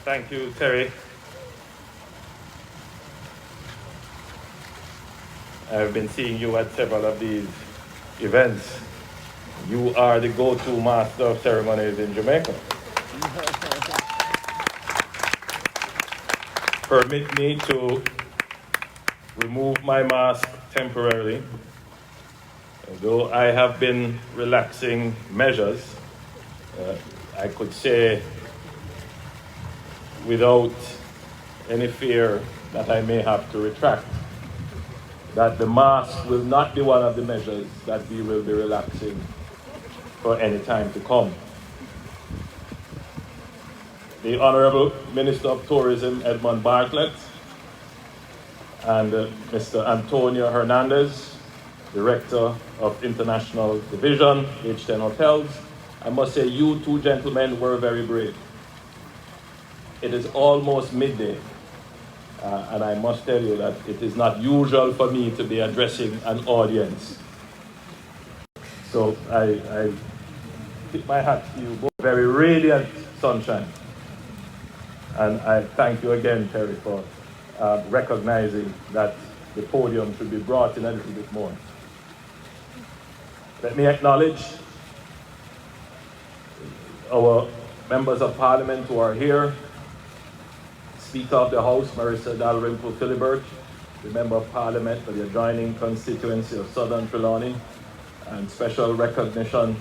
Thank you, Terry. I've been seeing you at several of these events. You are the go-to master of ceremonies in Jamaica. Permit me to remove my mask temporarily. Though I have been relaxing measures, I could say without any fear that I may have to retract, that the mask will not be one of the measures that we will be relaxing for any time to come. The Honorable Minister of Tourism, Edmund Bartlett, and Mr. Antonio Hernandez, Director of International Division, H10 Hotels. I must say you two gentlemen were very brave. It is almost midday, and I must tell you that it is not usual for me to be addressing an audience. So I tip my hat to you both. Very radiant sunshine. And I thank you again, Terry, for recognizing that the podium should be brought in a little bit more. Let me acknowledge our members of parliament who are here. Speaker of the House, Marissa Dalrymple-Philibert, the Member of Parliament for the adjoining constituency of Southern Trelawny, and special recognition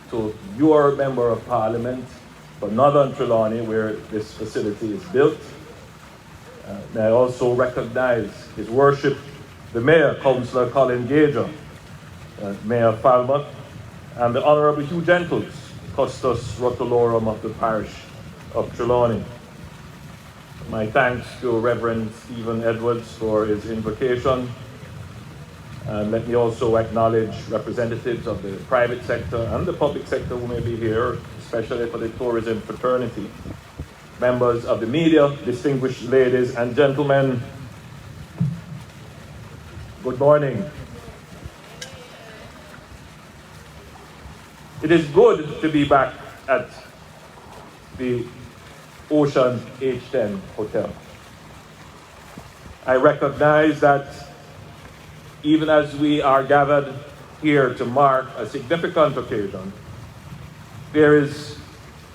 to your Member of Parliament for Northern Trelawny, where this facility is built. May I also recognize His Worship, the Mayor, Councillor Colin Gager, Mayor Falmouth, and the Honourable Hugh Gentles, Custos Rotolorum of the Parish of Trelawny. My thanks to Reverend Stephen Edwards for his invocation. And let me also acknowledge representatives of the private sector and the public sector who may be here, especially for the tourism fraternity. Members of the media, distinguished ladies and gentlemen, good morning. It is good to be back at the Ocean H10 Hotel. I recognize that even as we are gathered here to mark a significant occasion, there is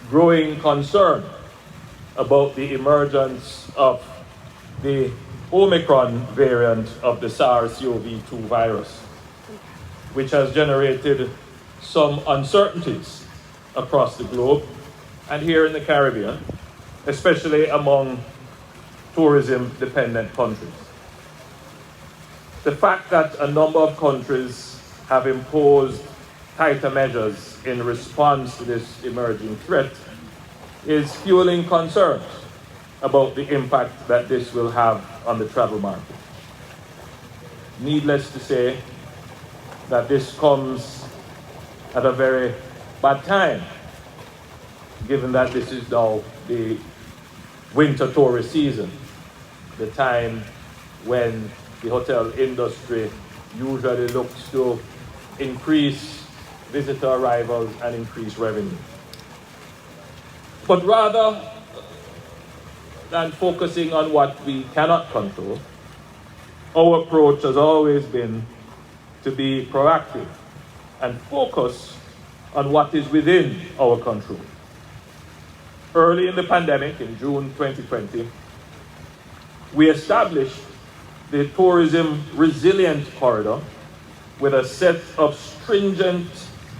growing concern about the emergence of the Omicron variant of the SARS-CoV-2 virus, which has generated some uncertainties across the globe and here in the Caribbean, especially among tourism-dependent countries. The fact that a number of countries have imposed tighter measures in response to this emerging threat is fueling concerns about the impact that this will have on the travel market. Needless to say that this comes at a very bad time, given that this is now the winter tourist season, the time when the hotel industry usually looks to increase visitor arrivals and increase revenue. But rather than focusing on what we cannot control, our approach has always been to be proactive and focus on what is within our control. Early in the pandemic, in June 2020, we established the Tourism Resilient Corridor with a set of stringent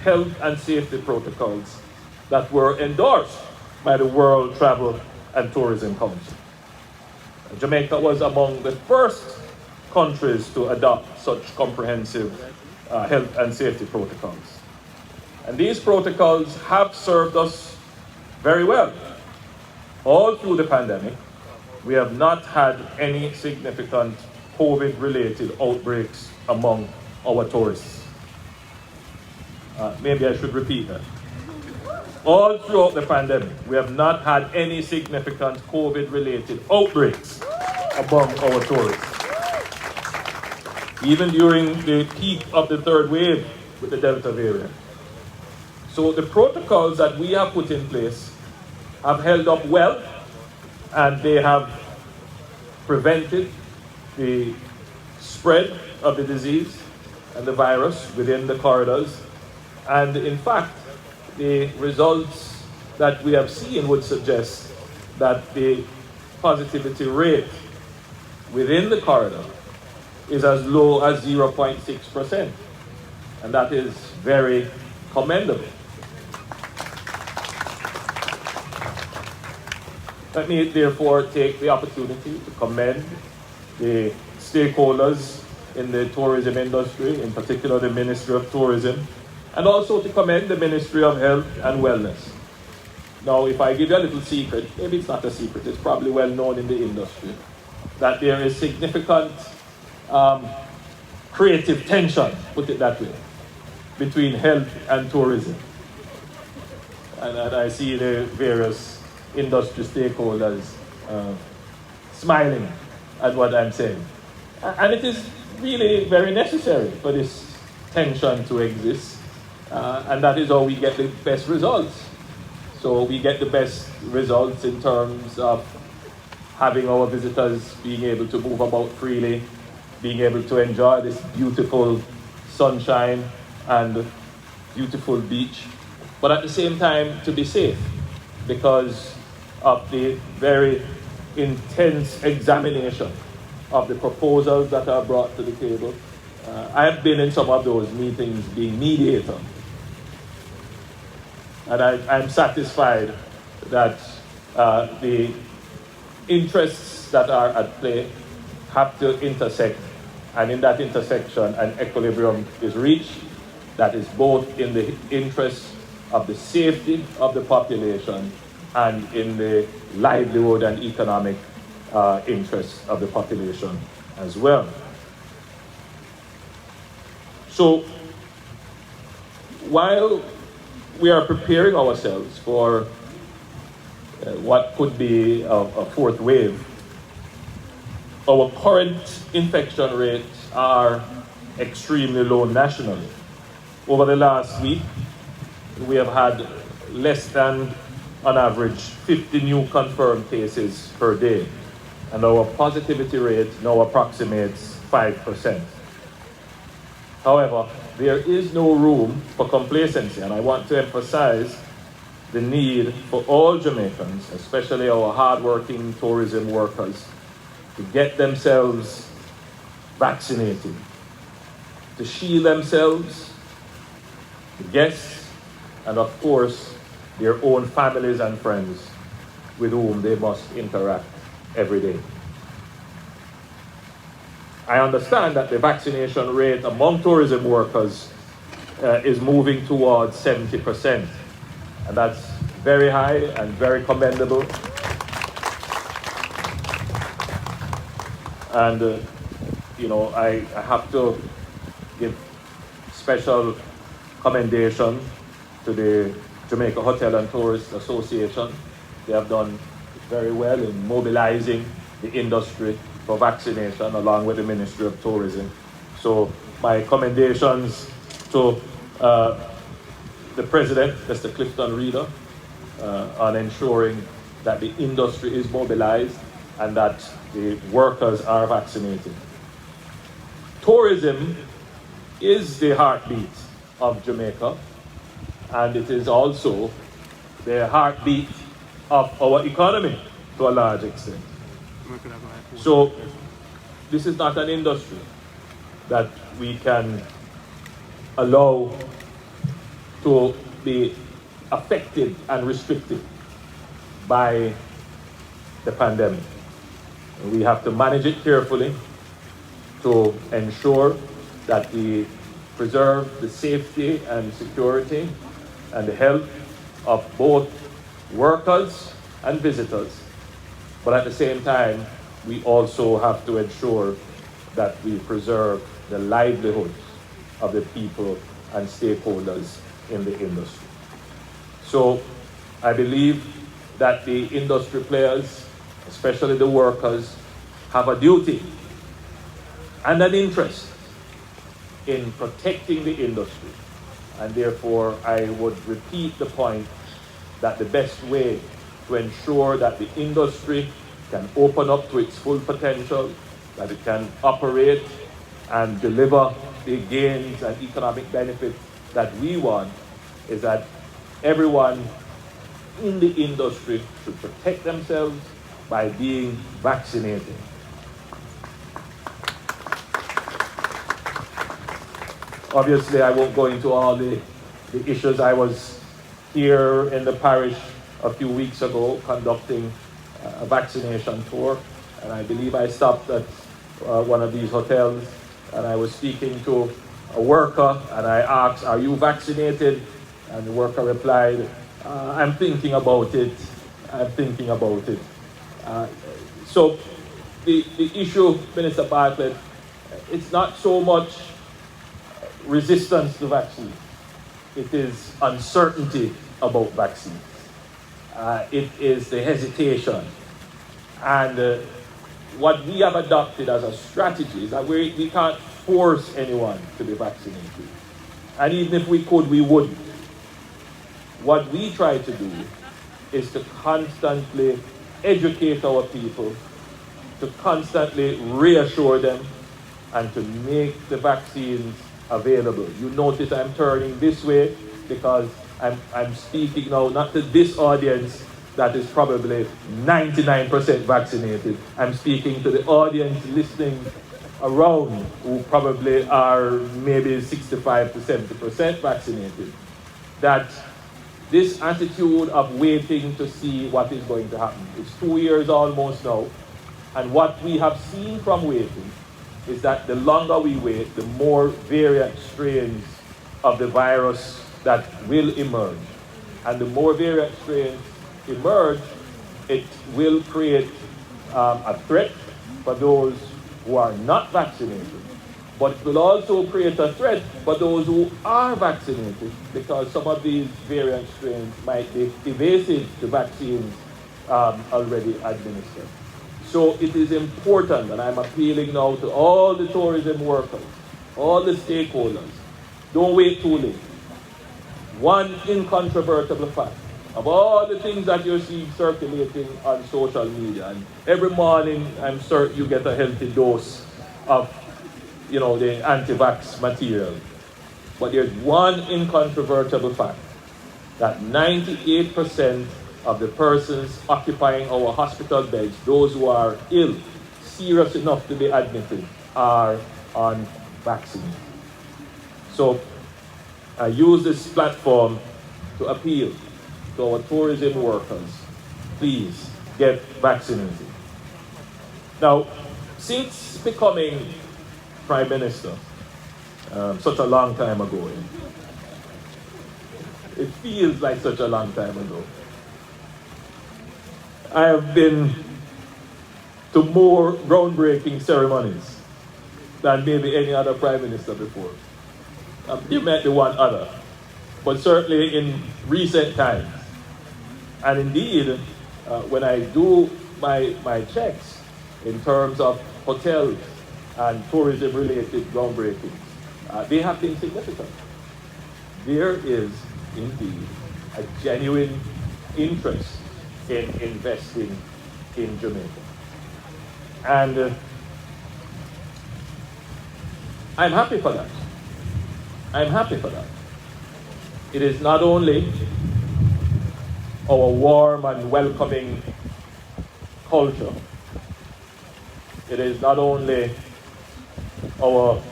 health and safety protocols that were endorsed by the World Travel and Tourism Council. Jamaica was among the first countries to adopt such comprehensive health and safety protocols. And these protocols have served us very well. All through the pandemic, we have not had any significant COVID-related outbreaks among our tourists. Maybe I should repeat that. All throughout the pandemic, we have not had any significant COVID-related outbreaks among our tourists. Even during the peak of the third wave with the Delta variant. So the protocols that we have put in place have held up well and they have prevented the spread of the disease and the virus within the corridors. And in fact, the results that we have seen would suggest that the positivity rate within the corridor is as low as 0.6%. And that is very commendable. Let me therefore take the opportunity to commend the stakeholders in the tourism industry, in particular the Ministry of Tourism, and also to commend the Ministry of Health and Wellness. Now, if I give you a little secret, maybe it's not a secret, it's probably well known in the industry, that there is significant creative tension, put it that way, between health and tourism. And I see the various industry stakeholders smiling at what I'm saying. And it is really very necessary for this tension to exist. And that is how we get the best results. So we get the best results in terms of having our visitors being able to move about freely, being able to enjoy this beautiful sunshine and beautiful beach, but at the same time to be safe because of the very intense examination of the proposals that are brought to the table. I have been in some of those meetings being mediator, and I'm satisfied that the interests that are at play have to intersect, and in that intersection an equilibrium is reached that is both in the interest of the safety of the population and in the livelihood and economic interests of the population as well. So while we are preparing ourselves for what could be a fourth wave, our current infection rates are extremely low nationally. Over the last week, we have had less than, on average, 50 new confirmed cases per day, and our positivity rate now approximates 5%. However, there is no room for complacency, and I want to emphasize the need for all Jamaicans, especially our hardworking tourism workers, to get themselves vaccinated, to shield themselves, the guests, and of course, their own families and friends with whom they must interact every day. I understand that the vaccination rate among tourism workers is moving towards 70%, and that's very high and very commendable. And I have to give special commendation to the Jamaica Hotel and Tourist Association. They have done very well in mobilizing the industry for vaccination along with the Ministry of Tourism. So my commendations to the President, Mr. Clifton Reeder, on ensuring that the industry is mobilized and that the workers are vaccinated. Tourism is the heartbeat of Jamaica, and it is also the heartbeat of our economy to a large extent. So this is not an industry that we can allow to be affected and restricted by the pandemic. We have to manage it carefully to ensure that we preserve the safety and security and the health of both workers and visitors. But at the same time, we also have to ensure that we preserve the livelihoods of the people and stakeholders in the industry. So I believe that the industry players, especially the workers, have a duty and an interest in protecting the industry. And therefore, I would repeat the point that the best way to ensure that the industry can open up to its full potential, that it can operate and deliver the gains and economic benefits that we want, is that everyone in the industry should protect themselves by being vaccinated. Obviously, I won't go into all the issues. I was here in the parish a few weeks ago conducting a vaccination tour, and I believe I stopped at one of these hotels, and I was speaking to a worker, and I asked, "Are you vaccinated?" And the worker replied, "I'm thinking about it. I'm thinking about it." So the issue, Minister Bartlett, it's not so much resistance to vaccine. It is uncertainty about vaccines. It is the hesitation. And what we have adopted as a strategy is that we can't force anyone to be vaccinated. And even if we could, we wouldn't. What we try to do is to constantly educate our people, to constantly reassure them, and to make the vaccines available. You notice I'm turning this way because I'm speaking now not to this audience that is probably 99% vaccinated. I'm speaking to the audience listening around who probably are maybe 65 to 70% vaccinated. That this attitude of waiting to see what is going to happen. It's 2 years almost now, and what we have seen from waiting is that the longer we wait, the more variant strains of the virus that will emerge. And the more variant strains emerge, it will create a threat for those who are not vaccinated. But it will also create a threat for those who are vaccinated, because some of these variant strains might be evasive to vaccines already administered. So it is important, and I'm appealing now to all the tourism workers, all the stakeholders, don't wait too late. One incontrovertible fact, of all the things that you see circulating on social media, and every morning I'm certain you get a healthy dose of, the anti-vax material. But there's one incontrovertible fact, that 98% of the persons occupying our hospital beds, those who are ill, serious enough to be admitted, are on vaccine. So I use this platform to appeal to our tourism workers, please get vaccinated. Now, since becoming Prime Minister, such a long time ago, it feels like such a long time ago, I have been to more groundbreaking ceremonies than maybe any other Prime Minister before. You met the one other, but certainly in recent times. And indeed, when I do my checks in terms of hotels and tourism-related groundbreakings, they have been significant. There is indeed a genuine interest in investing in Jamaica. And I'm happy for that. I'm happy for that. It is not only our warm and welcoming culture. It is not only our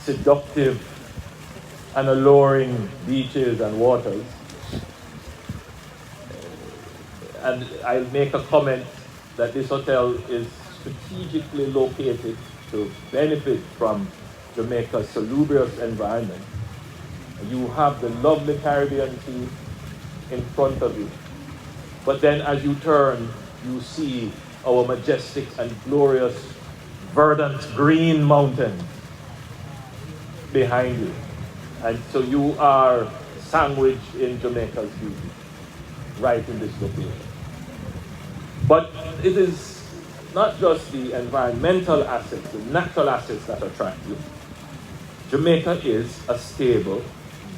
seductive and alluring beaches and waters. And I'll make a comment that this hotel is strategically located to benefit from Jamaica's salubrious environment. You have the lovely Caribbean Sea in front of you. But then as you turn, you see our majestic and glorious verdant green mountains behind you. And so you are sandwiched in Jamaica's beauty, right in this location. But it is not just the environmental assets, the natural assets that attract you. Jamaica is a stable,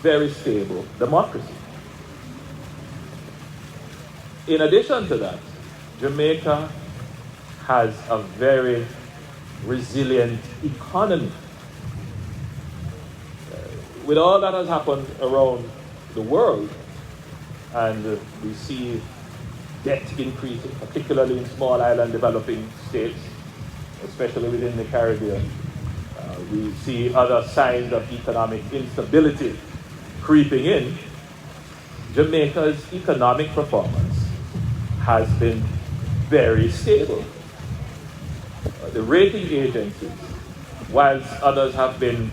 very stable democracy. In addition to that, Jamaica has a very resilient economy. With all that has happened around the world, and we see debt increasing, particularly in small island developing states, especially within the Caribbean. We see other signs of economic instability creeping in. Jamaica's economic performance has been very stable. The rating agencies, whilst others have been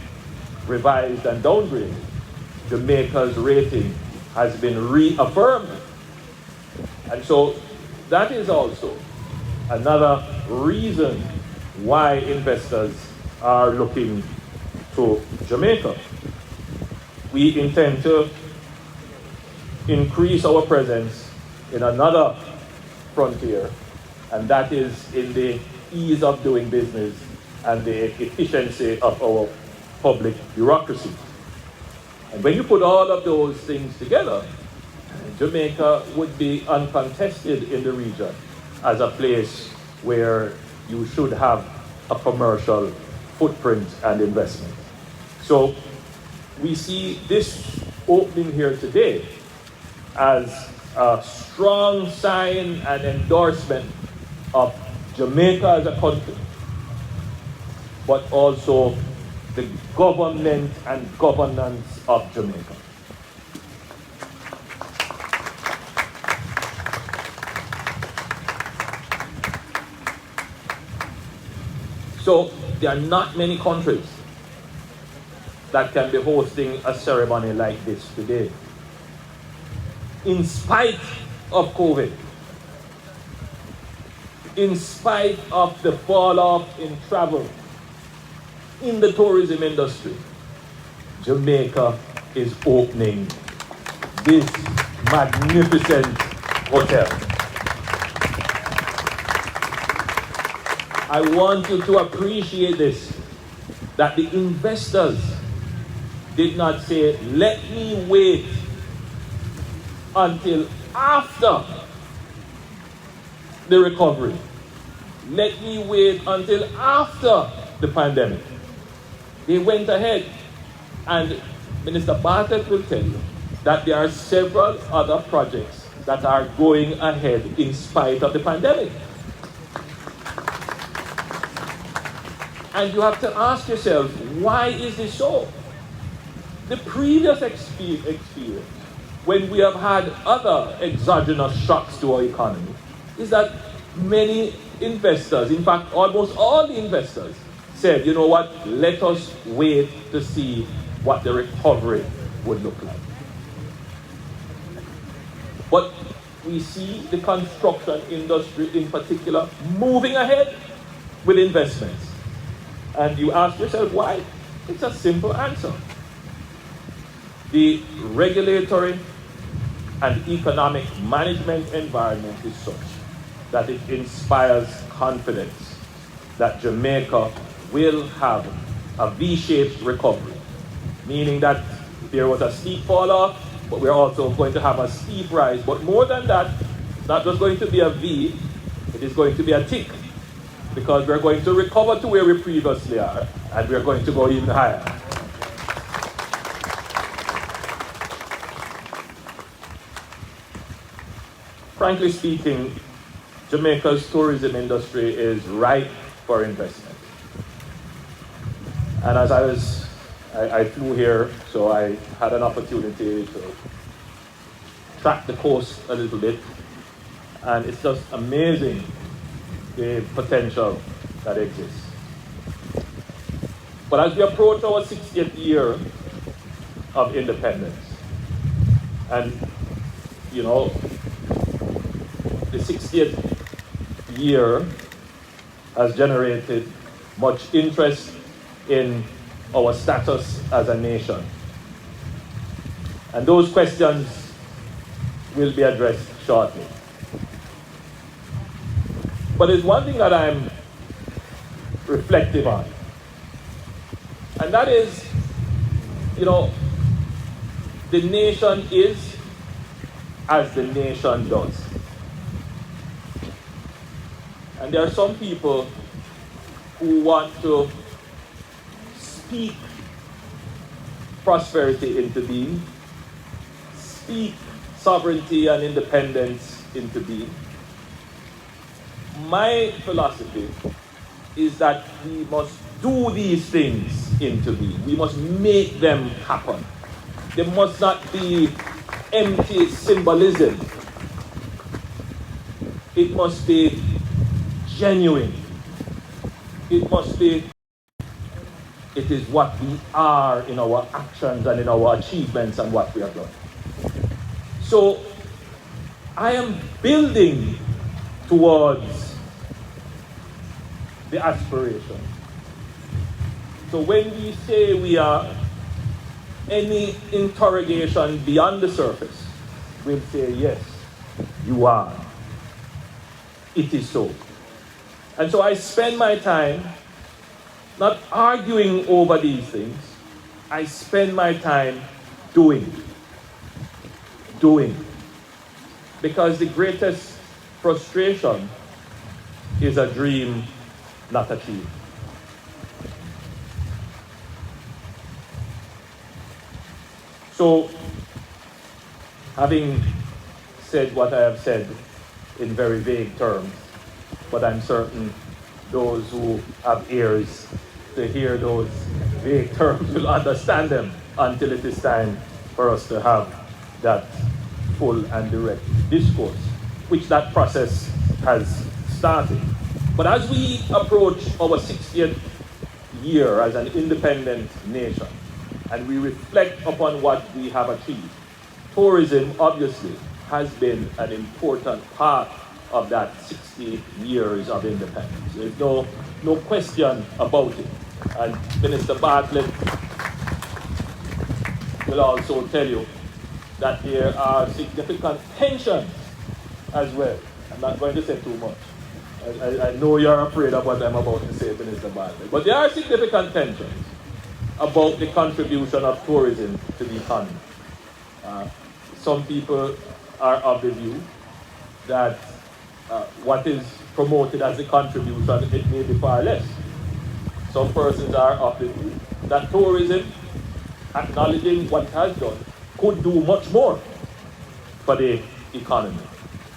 revised and downgraded, Jamaica's rating has been reaffirmed. And so that is also another reason why investors are looking to Jamaica. We intend to increase our presence in another frontier, and that is in the ease of doing business and the efficiency of our public bureaucracy. And when you put all of those things together, Jamaica would be uncontested in the region as a place where you should have a commercial footprint and investment. So we see this opening here today as a strong sign and endorsement of Jamaica as a country, but also the government and governance of Jamaica. So there are not many countries that can be hosting a ceremony like this today. In spite of COVID, in spite of the fall off in travel, in the tourism industry, Jamaica is opening this magnificent hotel. I want you to appreciate this, that the investors did not say, let me wait until after the recovery. Let me wait until after the pandemic. They went ahead, and Minister Bartlett will tell you that there are several other projects that are going ahead in spite of the pandemic. And you have to ask yourself, why is this so? The previous experience, when we have had other exogenous shocks to our economy, is that many investors, in fact almost all the investors, said, you know what, let us wait to see what the recovery would look like. But we see the construction industry in particular moving ahead with investments. And you ask yourself why? It's a simple answer. The regulatory and economic management environment is such that it inspires confidence that Jamaica will have a V-shaped recovery, meaning that there was a steep fall off, but we're also going to have a steep rise. But more than that, it's not just going to be a V, it is going to be a tick, because we're going to recover to where we previously are, and we're going to go even higher. Frankly speaking, Jamaica's tourism industry is ripe for investment. And as I flew here, so I had an opportunity to track the coast a little bit, and it's just amazing the potential that exists. But as we approach our 60th year of independence, and you know, the 60th year has generated much interest in our status as a nation. And those questions will be addressed shortly. But there's one thing that I'm reflective on, and that is, you know, the nation is as the nation does. And there are some people who want to speak prosperity into being, speak sovereignty and independence into being. My philosophy is that we must do these things into being. We must make them happen. They must not be empty symbolism. It must be genuine. It must be, it is what we are in our actions and in our achievements and what we have done. So, I am building towards the aspiration. So when we say we are any interrogation beyond the surface, we'll say, yes, you are. It is so. And so I spend my time not arguing over these things. I spend my time doing. Because the greatest frustration is a dream not achieved. So, having said what I have said in very vague terms, but I'm certain those who have ears to hear those vague terms will understand them until it is time for us to have that full and direct discourse, which that process has started. But as we approach our 60th year as an independent nation, and we reflect upon what we have achieved, tourism obviously has been an important part of that 60 years of independence. There's no question about it. And Minister Bartlett will also tell you that there are significant tensions as well. I'm not going to say too much. I know you're afraid of what I'm about to say, Minister Bartlett. But there are significant tensions about the contribution of tourism to the economy. Some people are of the view that what is promoted as a contribution, it may be far less. Some persons are of the view that tourism, acknowledging what it has done, could do much more for the economy.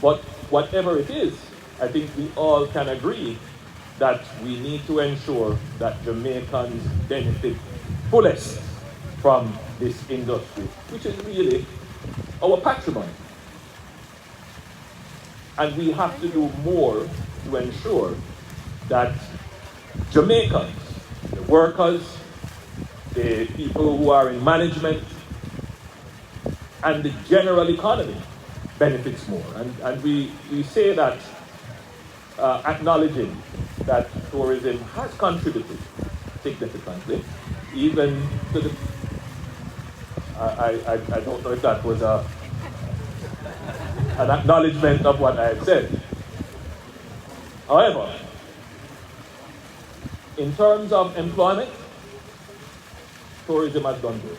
But whatever it is, I think we all can agree that we need to ensure that Jamaicans benefit fullest from this industry, which is really our patrimony. And we have to do more to ensure that Jamaicans, the workers, the people who are in management, and the general economy benefits more. And we say that acknowledging that tourism has contributed significantly, even to the, I don't know if that was an acknowledgement of what I had said. However, in terms of employment, tourism has done good.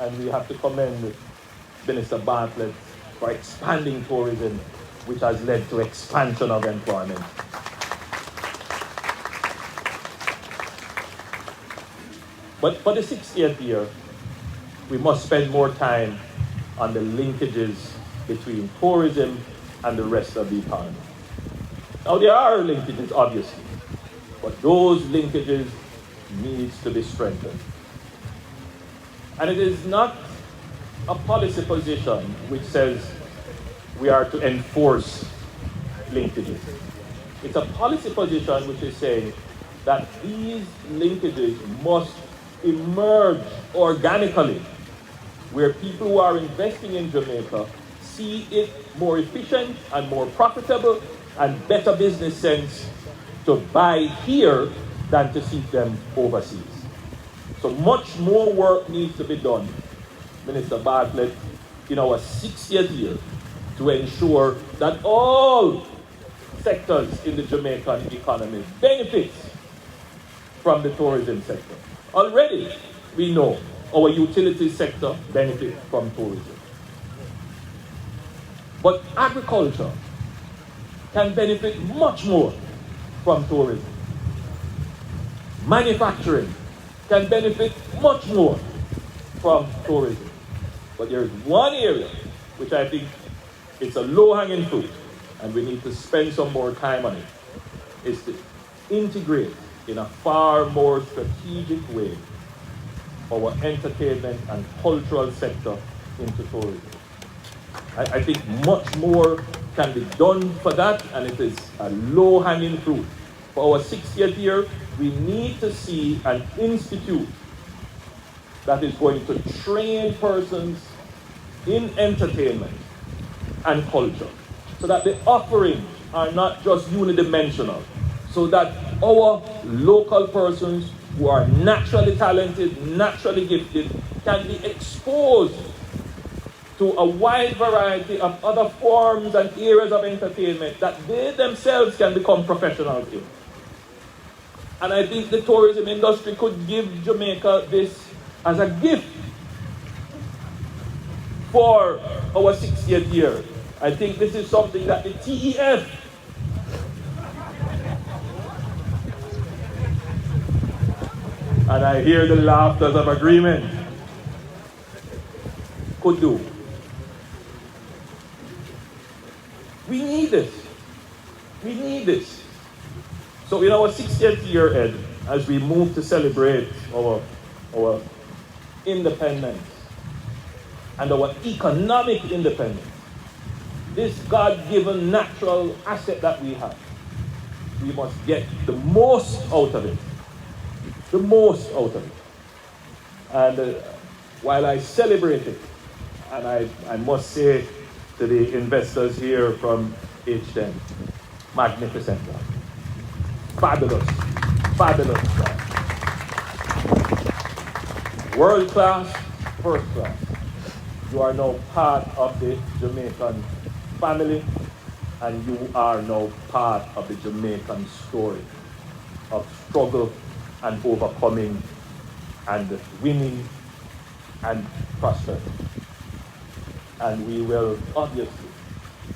And we have to commend Minister Bartlett for expanding tourism, which has led to expansion of employment. But for the 60th year, we must spend more time on the linkages between tourism and the rest of the economy. Now, there are linkages, obviously, but those linkages needs to be strengthened. And it is not a policy position which says we are to enforce linkages. It's a policy position which is saying that these linkages must emerge organically, where people who are investing in Jamaica see it more efficient and more profitable and better business sense to buy here than to seek them overseas. So much more work needs to be done, Minister Bartlett, in our 60th year to ensure that all sectors in the Jamaican economy benefits from the tourism sector. Already, we know our utility sector benefits from tourism. But agriculture can benefit much more from tourism. Manufacturing can benefit much more from tourism. But there is one area which I think it's a low-hanging fruit, and we need to spend some more time on it, is to integrate in a far more strategic way our entertainment and cultural sector into tourism. I think much more can be done for that, and it is a low-hanging fruit. For our 60th year, we need to see an institute that is going to train persons in entertainment and culture, so that the offerings are not just unidimensional, so that our local persons who are naturally talented, naturally gifted, can be exposed to a wide variety of other forms and areas of entertainment that they themselves can become professionals in. And I think the tourism industry could give Jamaica this as a gift for our 60th year. I think this is something that the TEF and I hear the laughter of agreement could do. We need this. We need this. So in our 60th year, Ed, as we move to celebrate our independence and our economic independence, this God-given natural asset that we have, we must get the most out of it. The most out of it. And while I celebrate it, and I must say to the investors here from H10, magnificent job. Fabulous, fabulous job. World class, first class. You are now part of the Jamaican family, and you are now part of the Jamaican story of struggle and overcoming and winning and prosperity. And we will obviously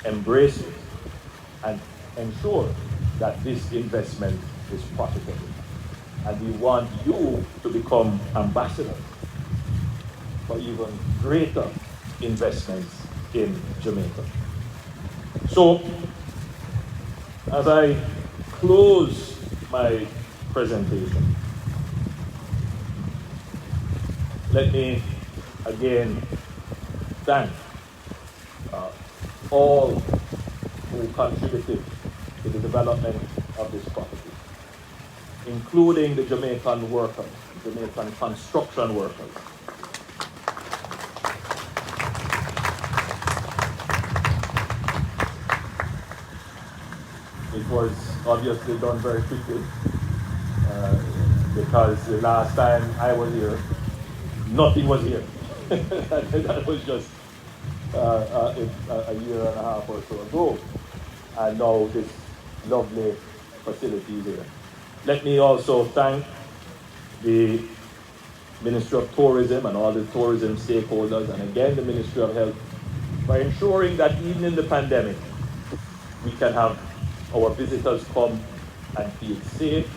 embrace it and ensure that this investment is profitable. And we want you to become ambassadors for even greater investments in Jamaica. So, as I close my presentation, let me again thank all who contributed to the development of this property, including the Jamaican workers, Jamaican construction workers. It was obviously done very quickly because the last time I was here, nothing was here. That was just a year and a half or so ago. And now this lovely facility is here. Let me also thank the Ministry of Tourism and all the tourism stakeholders, and again the Ministry of Health, for ensuring that even in the pandemic, we can have our visitors come and feel safe,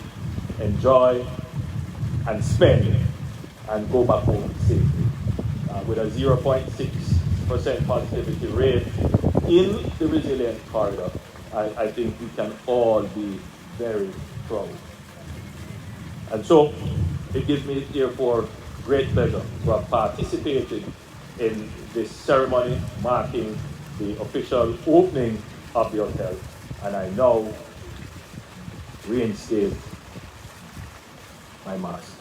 enjoy, and spend, and go back home safely. With a 0.6% positivity rate in the resilient corridor, I think we can all be very proud. And so, it gives me therefore great pleasure to have participated in this ceremony marking the official opening of the hotel. And I now reinstate my mask.